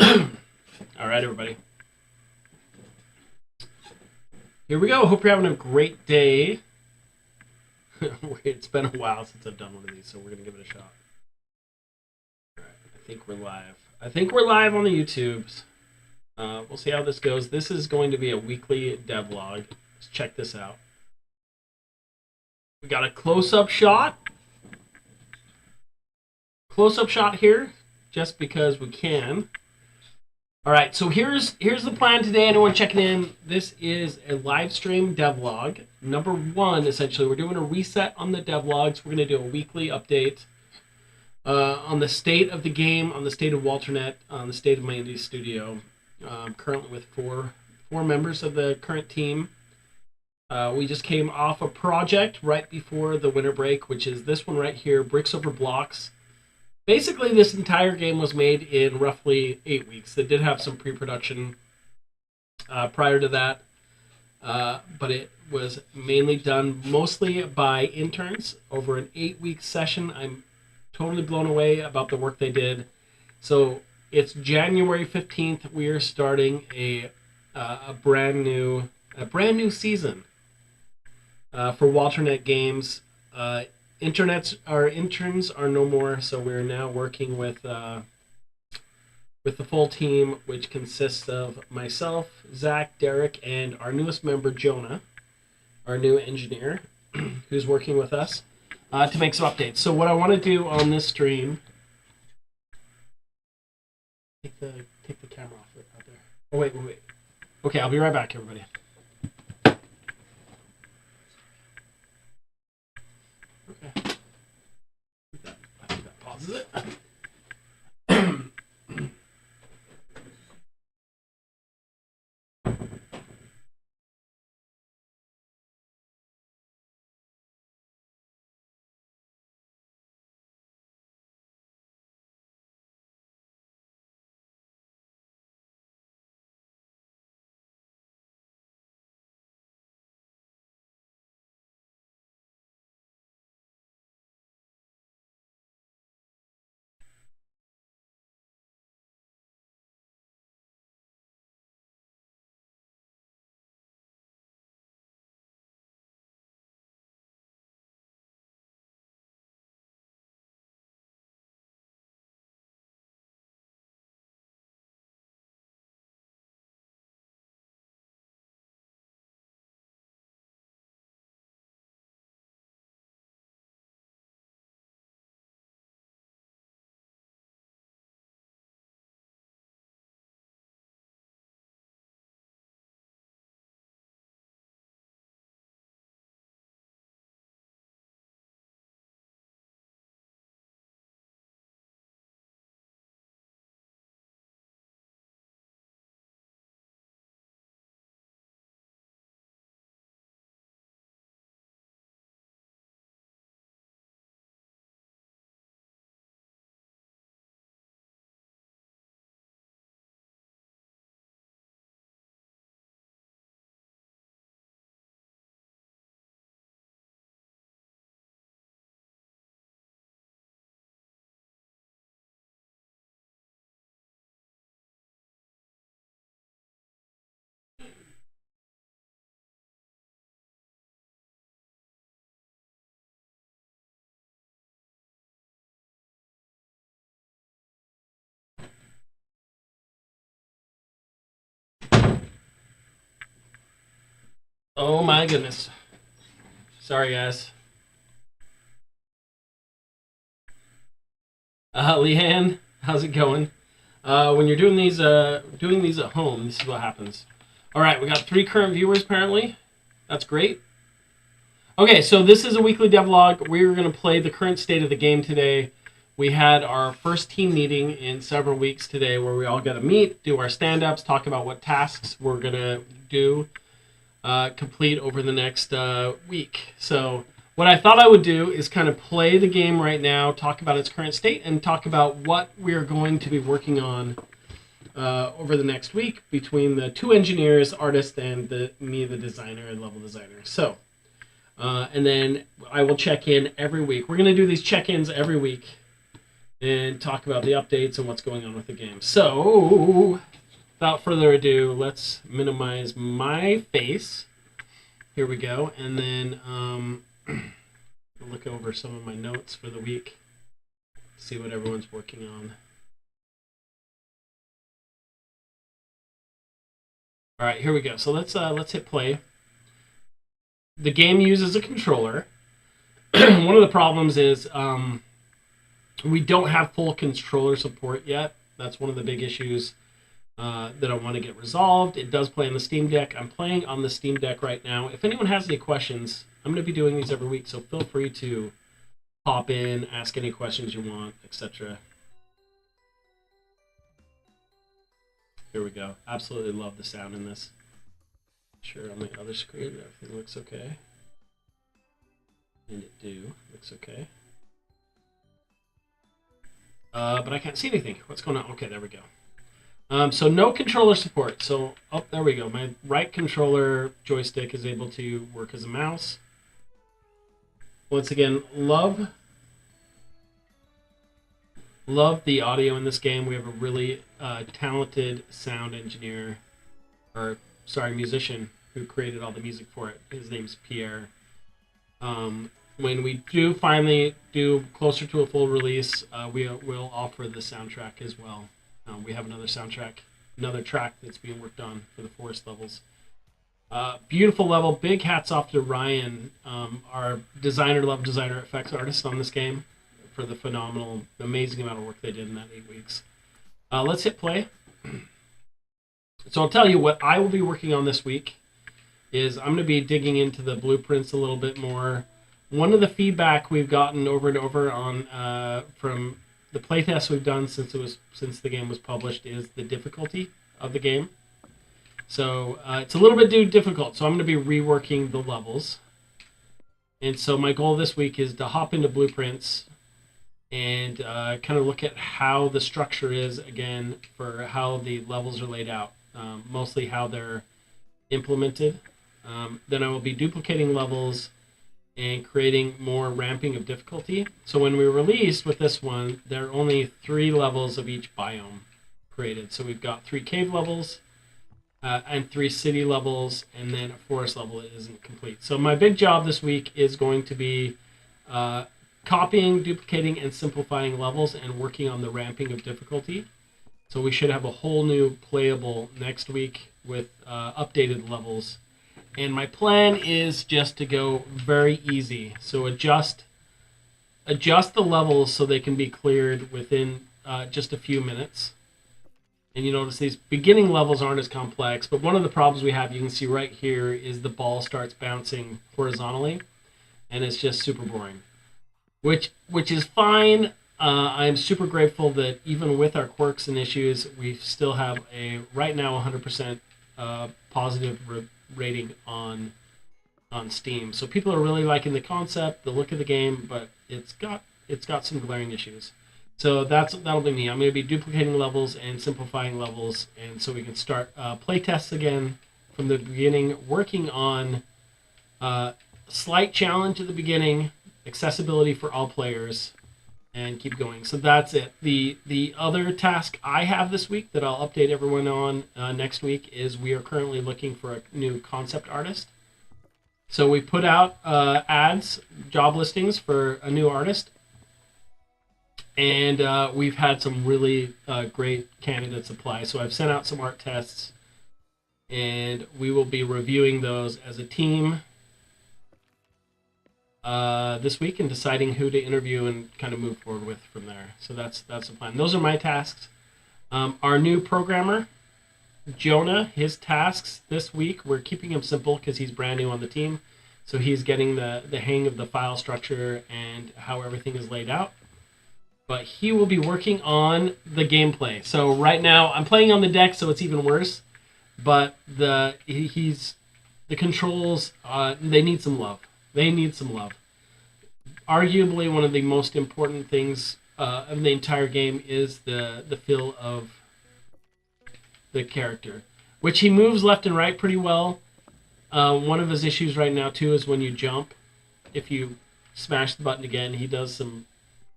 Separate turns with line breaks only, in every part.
All right, everybody. Here we go. Hope you're having a great day. It's been a while since I've done one of these, so we're going to give it a shot. All right. I think we're live. I think we're live on the YouTubes. We'll see how this goes. This is going to be a weekly devlog. Let's check this out. We got a close-up shot. Close-up shot here, just because we can. All right, so here's the plan today. Anyone checking in? This is a live stream devlog. Number one, essentially, we're doing a reset on the devlogs. We're going to do a weekly update on the state of the game, on the state of WalterNet, on the state of my indie studio. Currently with four members of the current team. We just came off a project right before the winter break, which is this one right here, Bricks Over Blocks. Basically, this entire game was made in roughly 8 weeks. It did have some pre-production prior to that, but it was mainly done mostly by interns over an 8-week session. I'm totally blown away about the work they did. So it's January 15th. We are starting a brand new season for WalterNet Games. Our interns are no more, so we're now working with the full team, which consists of myself, Zach, Derek, and our newest member, Jonah, our new engineer, who's working with us to make some updates. So what I want to do on this stream, take the camera off out there. Oh wait. Okay, I'll be right back, everybody. Okay. I think that pauses it. Oh my goodness. Sorry, guys. Leanne, how's it going? When you're doing these at home, this is what happens. All right, we got 3 current viewers apparently. That's great. Okay, so this is a weekly devlog. We're going to play the current state of the game today. We had our first team meeting in several weeks today where we all got to meet, do our stand-ups, talk about what tasks we're going to do, complete over the next week. So what I thought I would do is kind of play the game right now, talk about its current state, and talk about what we're going to be working on over the next week between the 2 engineers, artists, and me, the designer and level designer. So, and then I will check in every week. We're going to do these check-ins every week. and talk about the updates and what's going on with the game. So, without further ado, let's minimize my face. Here we go, and then look over some of my notes for the week, see what everyone's working on. All right, here we go. So let's hit play. The game uses a controller. One of the problems is we don't have full controller support yet. That's one of the big issues that I want to get resolved. It does play on the Steam Deck. I'm playing on the Steam Deck right now. If anyone has any questions, I'm going to be doing these every week, so feel free to pop in, ask any questions you want, etc. Here we go. Absolutely love the sound in this. Sure, on the other screen, everything looks okay. And it looks okay. But I can't see anything. What's going on? Okay, there we go. So no controller support. So, oh, there we go. My right controller joystick is able to work as a mouse. Once again, love the audio in this game. We have a really talented sound engineer, or sorry, musician who created all the music for it. His name's Pierre. When we do finally do closer to a full release, we'll offer the soundtrack as well. We have another track that's being worked on for the forest levels. Beautiful level. Big hats off to Ryan, our designer effects artist on this game, for the phenomenal, amazing amount of work they did in that 8 weeks. Let's hit play. So I'll tell you what I will be working on this week is I'm going to be digging into the blueprints a little bit more. One of the feedback we've gotten over and over on from the playtests we've done since the game was published is the difficulty of the game. So it's a little bit too difficult, so I'm going to be reworking the levels. And so my goal this week is to hop into blueprints and kind of look at how the structure is again for how the levels are laid out, mostly how they're implemented. Then I will be duplicating levels and creating more ramping of difficulty. So when we released with this one, there are only 3 levels of each biome created. So we've got 3 cave levels and 3 city levels, and then a forest level that isn't complete. So my big job this week is going to be copying, duplicating, and simplifying levels and working on the ramping of difficulty. So we should have a whole new playable next week with updated levels. And my plan is just to go very easy. So adjust the levels so they can be cleared within just a few minutes. And you notice these beginning levels aren't as complex, but one of the problems we have, you can see right here, is the ball starts bouncing horizontally, and it's just super boring. Which is fine. I'm super grateful that even with our quirks and issues, we still have a right now 100% positive rating on Steam. So people are really liking the concept, the look of the game, but it's got some glaring issues. So that'll be me. I'm going to be duplicating levels and simplifying levels, and so we can start playtests again from the beginning, working on slight challenge at the beginning, accessibility for all players, and keep going. So that's it. The other task I have this week that I'll update everyone on next week is we are currently looking for a new concept artist. So we put out ads, job listings for a new artist, and we've had some really great candidates apply. So I've sent out some art tests, and we will be reviewing those as a team this week and deciding who to interview and kind of move forward with from there. So that's the plan. Those are my tasks. Our new programmer, Jonah, his tasks this week, we're keeping him simple because he's brand new on the team. So he's getting the hang of the file structure and how everything is laid out. But he will be working on the gameplay. So right now I'm playing on the deck, so it's even worse. But the controls, they need some love. Arguably, one of the most important things of the entire game is the feel of the character, which he moves left and right pretty well. One of his issues right now, too, is when you jump. If you smash the button again, he does some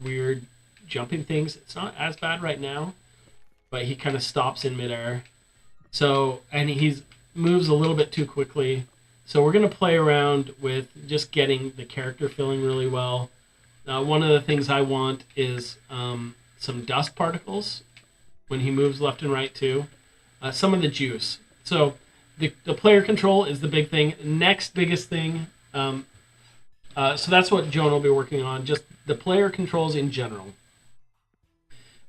weird jumping things. It's not as bad right now, but he kind of stops in midair. So, and he moves a little bit too quickly. So we're going to play around with just getting the character feeling really well. One of the things I want is some dust particles when he moves left and right too. Some of the juice. So the player control is the big thing. Next biggest thing, so that's what Joan will be working on, just the player controls in general.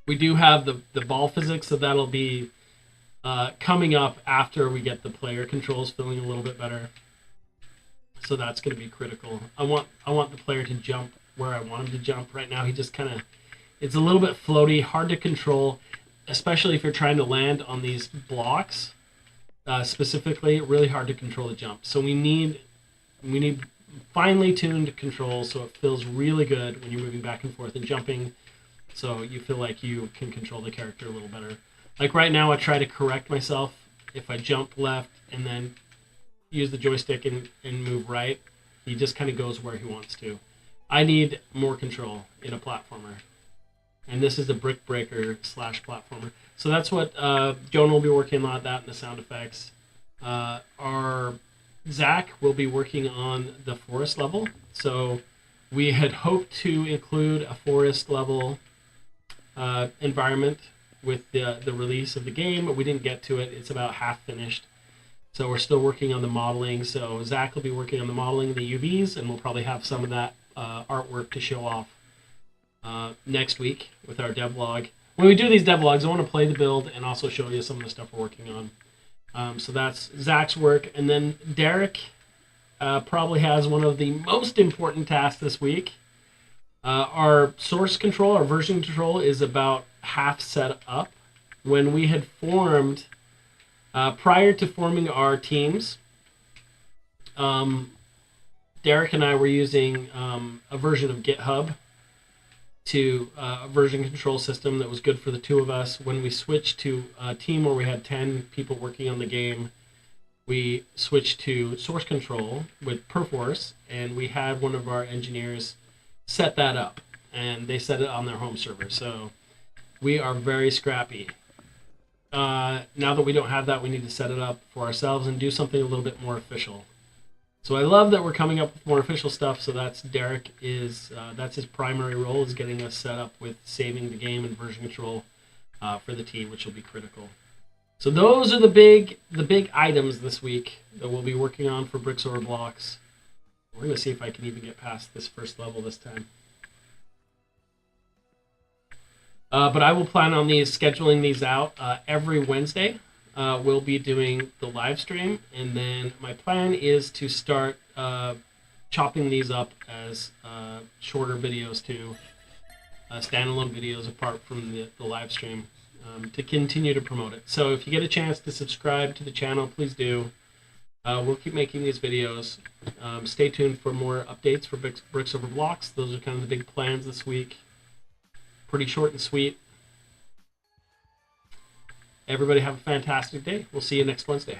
We do have the ball physics, so that'll be coming up after we get the player controls feeling a little bit better. So that's going to be critical. I want the player to jump where I want him to jump. Right now he just kind of, it's a little bit floaty, hard to control, especially if you're trying to land on these blocks. Specifically, really hard to control the jump. So we need finely tuned controls so it feels really good when you're moving back and forth and jumping, so you feel like you can control the character a little better. Like right now, I try to correct myself. If I jump left and then use the joystick and move right, he just kind of goes where he wants to. I need more control in a platformer. And this is a brick breaker / platformer. So that's what Joan will be working on, that and the sound effects. Our Zach will be working on the forest level. So we had hoped to include a forest level environment with the release of the game, but we didn't get to it. It's about half finished. So we're still working on the modeling. So Zach will be working on the modeling of the UVs, and we'll probably have some of that artwork to show off next week with our devlog. When we do these devlogs, I want to play the build and also show you some of the stuff we're working on. So that's Zach's work. And then Derek probably has one of the most important tasks this week. Our source control, our version control, is about half set up. When we had formed, prior to forming our teams, Derek and I were using a version of GitHub to a version control system that was good for the two of us. When we switched to a team where we had 10 people working on the game, we switched to source control with Perforce, and we had one of our engineers set that up, and they set it on their home server. So we are very scrappy. Now that we don't have that, we need to set it up for ourselves and do something a little bit more official. So I love that we're coming up with more official stuff. So that's Derek that's his primary role, is getting us set up with saving the game and version control for the team, which will be critical. So those are the big items this week that we'll be working on for Bricks Over Blocks. We're going to see if I can even get past this first level this time. But I will plan on scheduling these out every Wednesday. We'll be doing the live stream, and then my plan is to start chopping these up as shorter videos too, standalone videos apart from the live stream, to continue to promote it. So if you get a chance to subscribe to the channel, please do. We'll keep making these videos. Stay tuned for more updates for Bricks Over Blocks. Those are kind of the big plans this week. Pretty short and sweet. Everybody have a fantastic day. We'll see you next Wednesday.